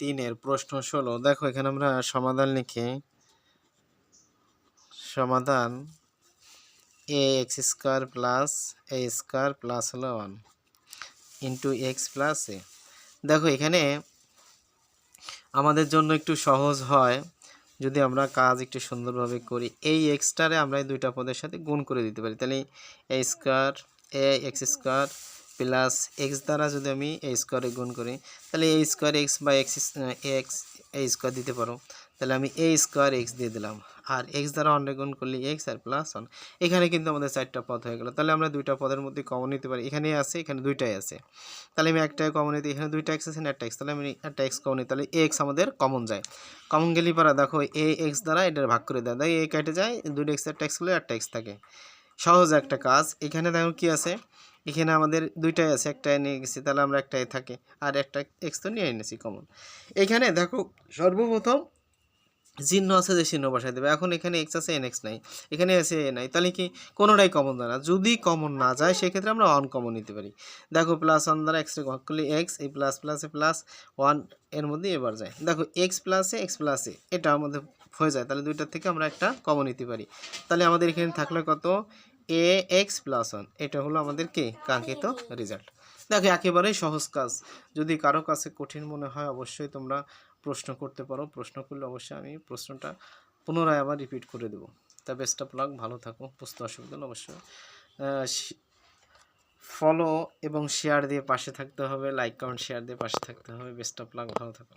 3-এর প্রশ্ন 16। দেখো এখানে আমরা সমাধান লিখি। সমাধান ax square plus a square plus হলো 1 ইন্টু এক্স প্লাস এ। দেখো এখানে আমাদের জন্য একটু সহজ হয় যদি আমরা কাজ একটু সুন্দরভাবে করি। এই এক্সটারে আমরা এই দুইটা পদের সাথে গুণ করে দিতে পারি। তাহলে এ স্কয়ার এ এক্স স্কয়ার প্লাস এক্স দ্বারা যদি আমি এ স্কয়ারে গুণ করি তাহলে এ স্কয়ার এক্স বা এক্স এ স্কয়ার দিতে পারো। তাহলে আমি এ স্কয়ার এক্স দিয়ে দিলাম, আর এক্স দ্বারা 1 গুণ করলে এক্স আর প্লাস 1। এখানে কিন্তু আমাদের 4টা পদ হয়ে গেল। তাহলে আমরা দুইটা পদের মধ্যে কমন নিতে পারি। এখানে আছে, এখানে দুইটাই আছে, তাহলে আমি একটাই কমন নিতে, এখানে দুইটা এক্স আছে না একটা এক্স, তাহলে আমি একটা এক্স কমন নিই, তাহলে এক্স আমাদের কমন যায়। কমন গেলেই পারা দেখো এ এক্স দ্বারা এটার ভাগ করে দেয়, তাই এ কেটে যায়, দুইটা এক্স একটা এক্স করলে একটা এক্স থাকে। সহজ একটা কাজ। এখানে দেখো কি আছে, এখানে আমাদের দুইটাই আছে, একটা নিয়ে গেছি, তাহলে আমরা একটাই থাকে, আর একটা এক্স তো নিয়ে এনেছি কমন। এখানে দেখো সর্বপ্রথম চিহ্ন আছে যে চিহ্ন বসাই দেবে। এখন এখানে এক্স আছে, এন এক্স নাই, এখানে আছে এ নাই, তাহলে কি কোনোটাই কমন যায় না। যদি কমন না যায় সেক্ষেত্রে আমরা অন কমন নিতে পারি। দেখো প্লাস 1 দ্বারা এক্স ভাগ করলে এক্স, এই প্লাস প্লাসে প্লাস 1 এর মধ্যে এবার যায়। দেখো এক্স প্লাসে এক্স প্লাসে এটা আমাদের হয়ে যায়, তাহলে দুইটার থেকে আমরা একটা কমন নিতে পারি। তাহলে আমাদের এখানে থাকলো কত, এ এক্স প্লাস 1। এটা হলো আমাদের কি কাঙ্ক্ষিত রেজাল্ট। দেখো একেবারেই সহজ কাজ। যদি কারো কাছে কঠিন মনে হয় অবশ্যই তোমরা প্রশ্ন করতে পারো। প্রশ্ন করলে অবশ্যই আমি প্রশ্নটা পুনরায় আবার রিপিট করে দেবো। তা বেস্ট অফ লাক, ভালো থাকো, বুঝতে অসুবিধা হলে অবশ্যই ফলো এবং শেয়ার দিয়ে পাশে থাকতে হবে, লাইক কমেন্ট শেয়ার দিয়ে পাশে থাকতে হবে। বেস্ট অফ লাক, ভালো থাকো।